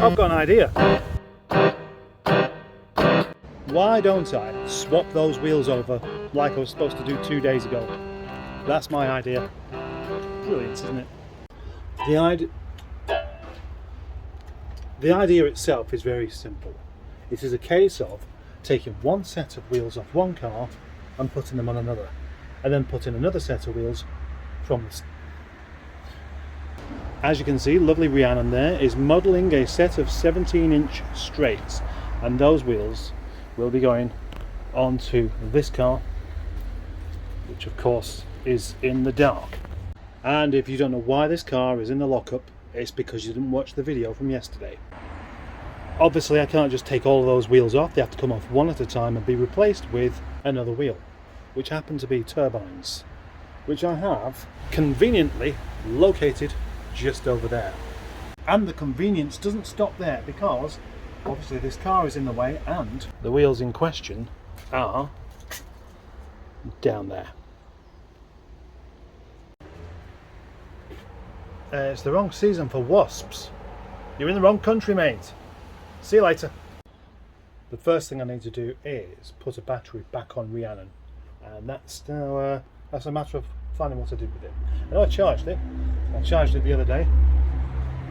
I've got an idea. Why don't I swap those wheels over like I was supposed to do 2 days ago? That's my idea. Brilliant, isn't it? The idea itself is very simple. It is a case of taking one set of wheels off one car and putting them on another, and then putting another set of wheels from this. As you can see, lovely Rhiannon there is modelling a set of 17-inch straights, and those wheels will be going onto this car, which of course is in the dark. And if you don't know why this car is in the lockup, it's because you didn't watch the video from yesterday. Obviously I can't just take all of those wheels off, they have to come off one at a time and be replaced with another wheel, which happen to be turbines, which I have conveniently located just over there. And the convenience doesn't stop there, because obviously this car is in the way and the wheels in question are down there. It's the wrong season for wasps. You're in the wrong country, mate. See you later. The first thing I need to do is put a battery back on Rhiannon, and that's now that's a matter of finding what to do with it. I know I charged it. I charged it the other day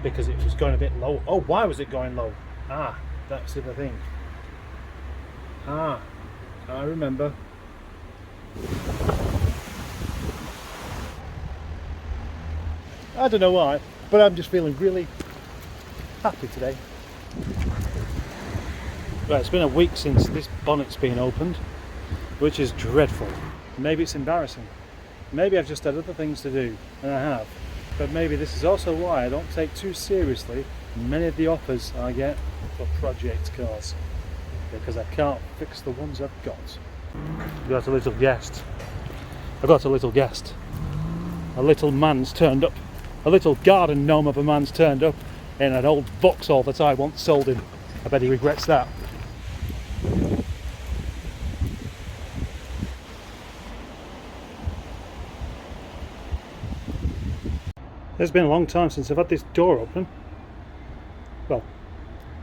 because it was going a bit low. Oh, why was it going low? Ah, that's the other thing. Ah, I remember. I don't know why, but I'm just feeling really happy today. Right, it's been a week since this bonnet's been opened, which is dreadful. Maybe it's embarrassing. Maybe I've just had other things to do, and I have. But maybe this is also why I don't take too seriously many of the offers I get for project cars, because I can't fix the ones I've got. I've got a little guest. I've got a little guest. A little man's turned up. A little garden gnome of a man's turned up in an old Vauxhall that I once sold him. I bet he regrets that. It's been a long time since I've had this door open. Well,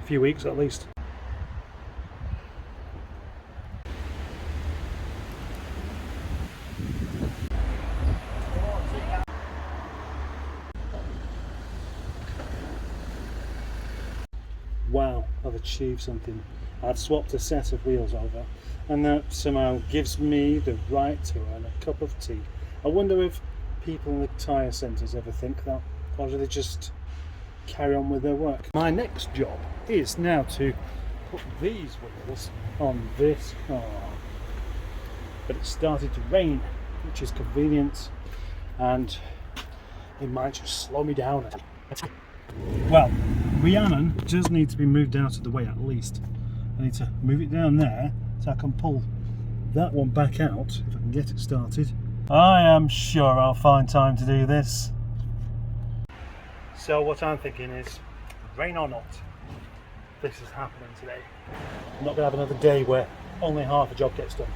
a few weeks at least. Wow, I've achieved something. I've swapped a set of wheels over, and that somehow gives me the right to earn a cup of tea. I wonder if people in the tyre centres ever think that, or do they just carry on with their work? My next job is now to put these wheels on this car. But it started to rain, which is convenient, and it might just slow me down. Well, Rhiannon does need to be moved out of the way at least. I need to move it down there so I can pull that one back out if I can get it started. I am sure I'll find time to do this. So what I'm thinking is, rain or not, this is happening today. I'm not going to have another day where only half a job gets done.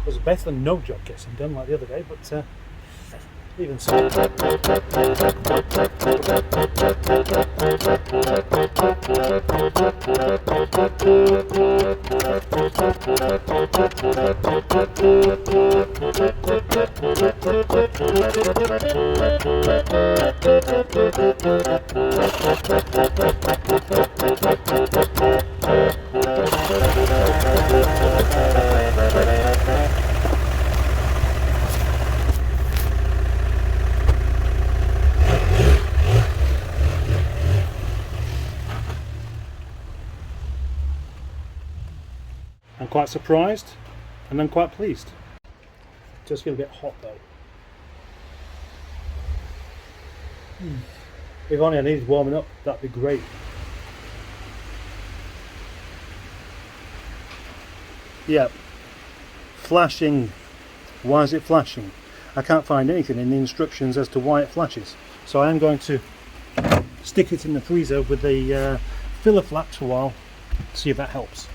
It was better than no job gets done like the other day, but even so. I'm quite surprised and I'm quite pleased. It does feel a bit hot though. If only I needed warming up, that'd be great. Yep. Flashing. Why is it flashing? I can't find anything in the instructions as to why it flashes. So I am going to stick it in the freezer with the filler flaps for a while, see if that helps.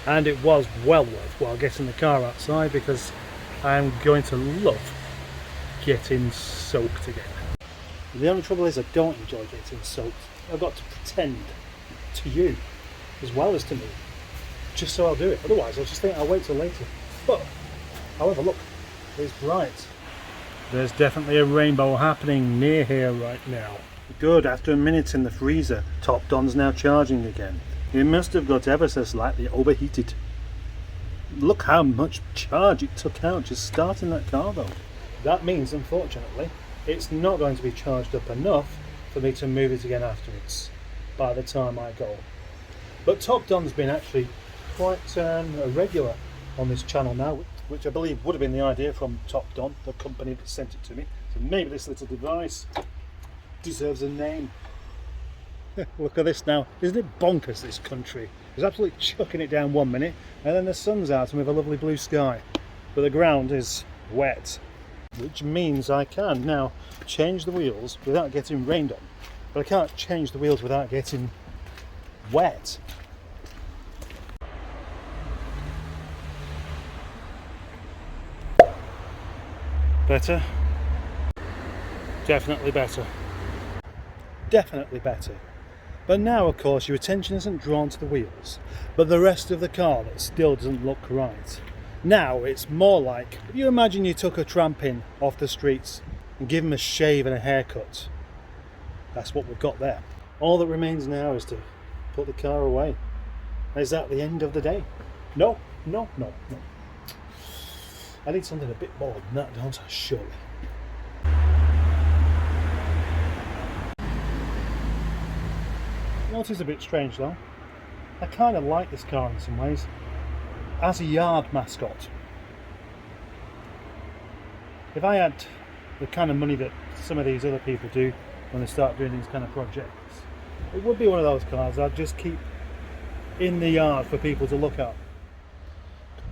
And it was well worthwhile getting the car outside, because I'm going to love getting soaked again. The only trouble is I don't enjoy getting soaked. I've got to pretend to you as well as to me, just so I'll do it. Otherwise I'll just think I'll wait till later. But however, look, it's bright. There's definitely a rainbow happening near here right now. Good, after a minute in the freezer, Top Don's now charging again. It must have got ever so slightly overheated. Look how much charge it took out just starting that car though. That means, unfortunately, it's not going to be charged up enough for me to move it again afterwards by the time I go. But Top Don's been actually quite regular on this channel now, which I believe would have been the idea from Top Don, the company that sent it to me. So maybe this little device deserves a name. Look at this now. Isn't it bonkers, this country? It's absolutely chucking it down one minute and then the sun's out and we have a lovely blue sky. But the ground is wet, which means I can now change the wheels without getting rained on. But I can't change the wheels without getting wet. Better? Definitely better. Definitely better. But now, of course, your attention isn't drawn to the wheels, but the rest of the car that still doesn't look right. Now it's more like, if you imagine you took a tramp in off the streets and give him a shave and a haircut. That's what we've got there. All that remains now is to put the car away. Is that the end of the day? No. I need something a bit more than that, don't I? Surely. You know what is a bit strange though? I kind of like this car in some ways. As a yard mascot. If I had the kind of money that some of these other people do when they start doing these kind of projects, it would be one of those cars I'd just keep in the yard for people to look at.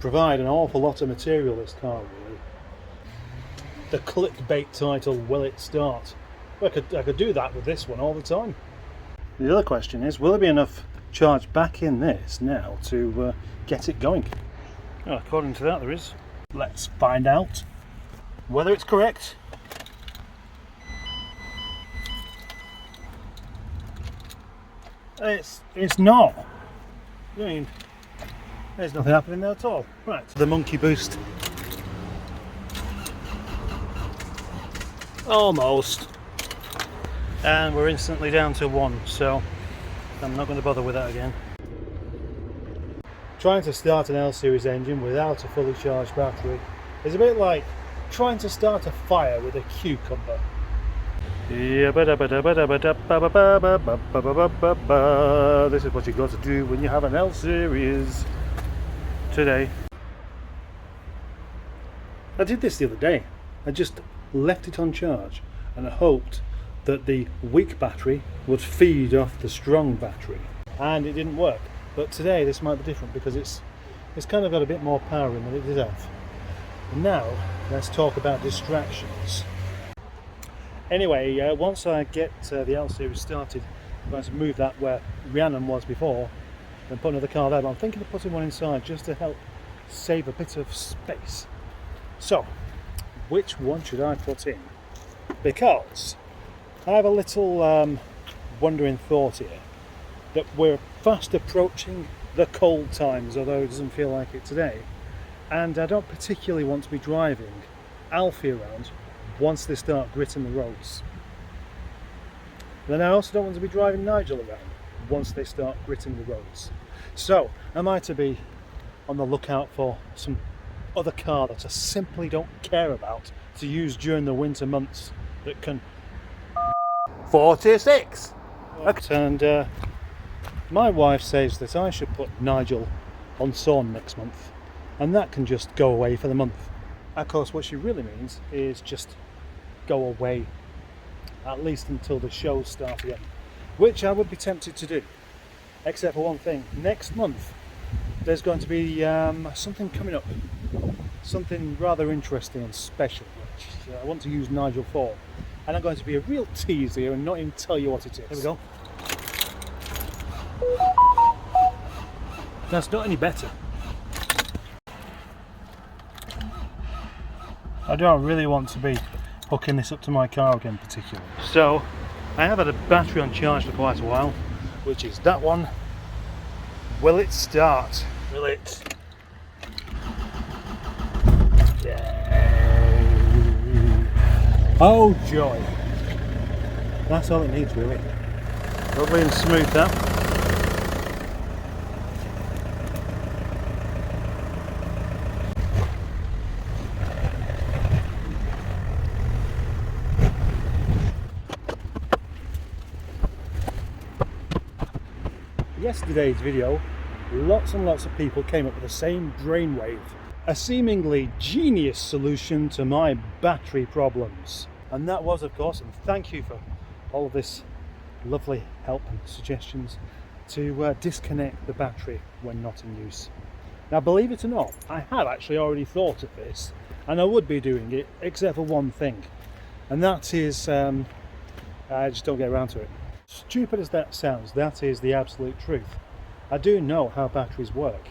Provide an awful lot of material, this car really. The clickbait title, will it start? Well, I could do that with this one all the time. The other question is, will there be enough charge back in this now to get it going? Well, according to that there is. Let's find out whether it's correct. It's not. I mean, there's nothing happening there at all. Right, the monkey boost. Almost. And we're instantly down to 1, so I'm not going to bother with that again. Trying to start an L-Series engine without a fully charged battery is a bit like trying to start a fire with a cucumber. This is what you've got to do when you have an L-Series today. I did this the other day. I just left it on charge and I hoped that the weak battery would feed off the strong battery, and it didn't work. But today this might be different because it's kind of got a bit more power in than it did have. And now let's talk about distractions. Anyway, once I get the L-Series started, I'm going to move that where Rhiannon was before and put another car there, but I'm thinking of putting one inside just to help save a bit of space. So, which one should I put in? Because I have a little wondering thought here that we're fast approaching the cold times, although it doesn't feel like it today, and I don't particularly want to be driving Alfie around once they start gritting the roads. Then I also don't want to be driving Nigel around once they start gritting the roads. So am I to be on the lookout for some other car that I simply don't care about to use during the winter months that can 46. And my wife says that I should put Nigel on sawn next month, and that can just go away for the month. Of course, what she really means is just go away, at least until the shows start again, which I would be tempted to do, except for one thing. Next month there's going to be something coming up, something rather interesting and special, which I want to use Nigel for. And I'm going to be a real tease here and not even tell you what it is. Here we go. That's not any better. I don't really want to be hooking this up to my car again particularly. So, I have had a battery on charge for quite a while, which is that one. Will it start? Will it? Oh joy! That's all it needs, really. Lovely and smooth that. Yesterday's video, lots and lots of people came up with the same brainwave, a seemingly genius solution to my battery problems. And that was, of course, and thank you for all of this lovely help and suggestions, to disconnect the battery when not in use. Now, believe it or not, I had actually already thought of this, and I would be doing it, except for one thing, and that is, I just don't get around to it. Stupid as that sounds, that is the absolute truth. I do know how batteries work.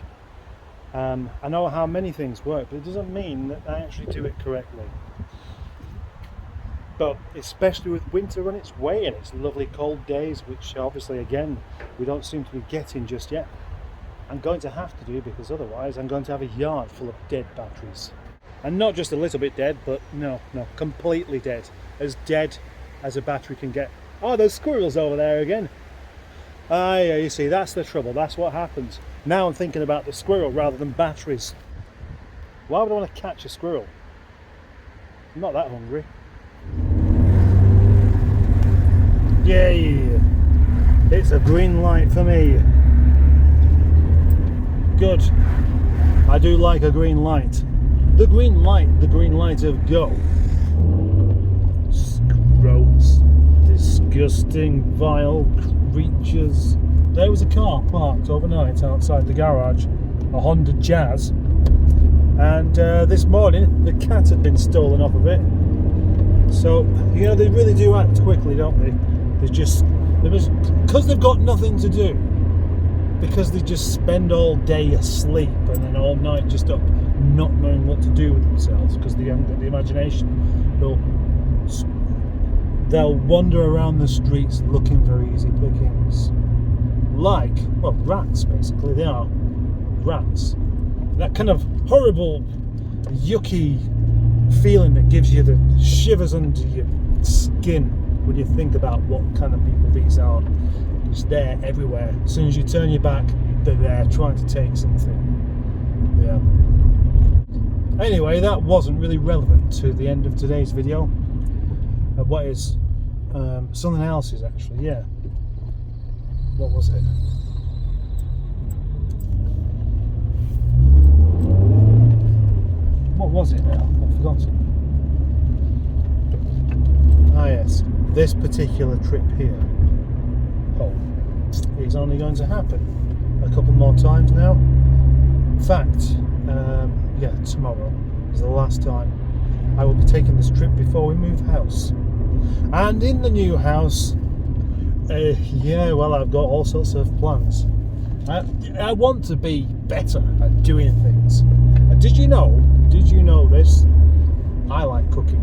I know how many things work, but it doesn't mean that I actually do it correctly. But especially with winter on its way and it's lovely cold days, which obviously again we don't seem to be getting just yet, I'm going to have to do, because otherwise I'm going to have a yard full of dead batteries. And not just a little bit dead, but no, completely dead. As dead as a battery can get. Oh, those squirrels over there again. Ah, yeah, you see, that's the trouble. That's what happens. Now I'm thinking about the squirrel rather than batteries. Why would I want to catch a squirrel? I'm not that hungry. Yay! It's a green light for me. Good. I do like a green light. The green light of go. Gross. Disgusting, vile creatures. There was a car parked overnight outside the garage, a Honda Jazz, and this morning the cat had been stolen off of it. So, you know, they really do act quickly, don't they? Because they've got nothing to do, because they just spend all day asleep and then all night just up not knowing what to do with themselves, because the imagination, they'll wander around the streets looking for easy pickings. Like, well, rats basically. They are rats. That kind of horrible, yucky feeling that gives you the shivers under your skin when you think about what kind of people these are. Just there everywhere. As soon as you turn your back, they're there trying to take something. Yeah. Anyway, that wasn't really relevant to the end of today's video. What is something else is actually, yeah. What was it? What was it now? I've forgotten. Ah yes, this particular trip here is only going to happen a couple more times now. In fact, yeah, tomorrow is the last time I will be taking this trip before we move house. And in the new house, yeah, well, I've got all sorts of plans. I want to be better at doing things. And did you know this? I like cooking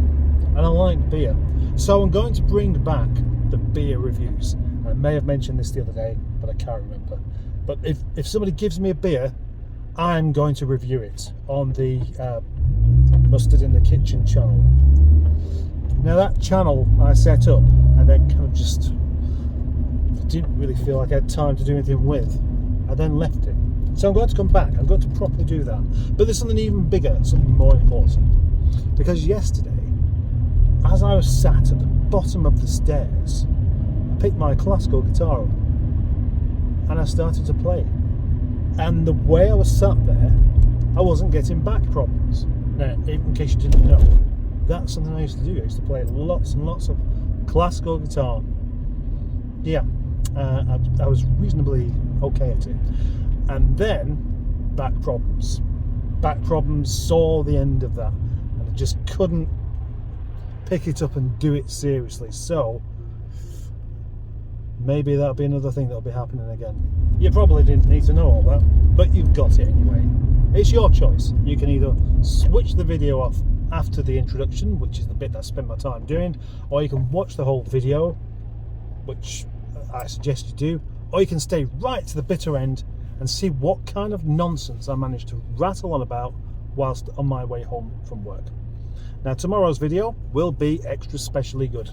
and I like beer. So I'm going to bring back the beer reviews. I may have mentioned this the other day, but I can't remember. But if somebody gives me a beer, I'm going to review it on the Mustard in the Kitchen channel. Now that channel I set up and then kind of just didn't really feel like I had time to do anything with. I then left it. So I'm going to come back. I'm going to properly do that. But there's something even bigger, something more important. Because yesterday, as I was sat at the bottom of the stairs, I picked my classical guitar up and I started to play. And the way I was sat there, I wasn't getting back problems. Now, in case you didn't know, that's something I used to do. I used to play lots and lots of classical guitar. Yeah, I was reasonably okay at it. And then, back problems. Back problems saw the end of that. And I just couldn't pick it up and do it seriously. So, maybe that'll be another thing that'll be happening again. You probably didn't need to know all that, but you've got it anyway. It's your choice. You can either switch the video off after the introduction, which is the bit that I spent my time doing, or you can watch the whole video, which I suggest you do, or you can stay right to the bitter end and see what kind of nonsense I managed to rattle on about whilst on my way home from work. Now tomorrow's video will be extra specially good.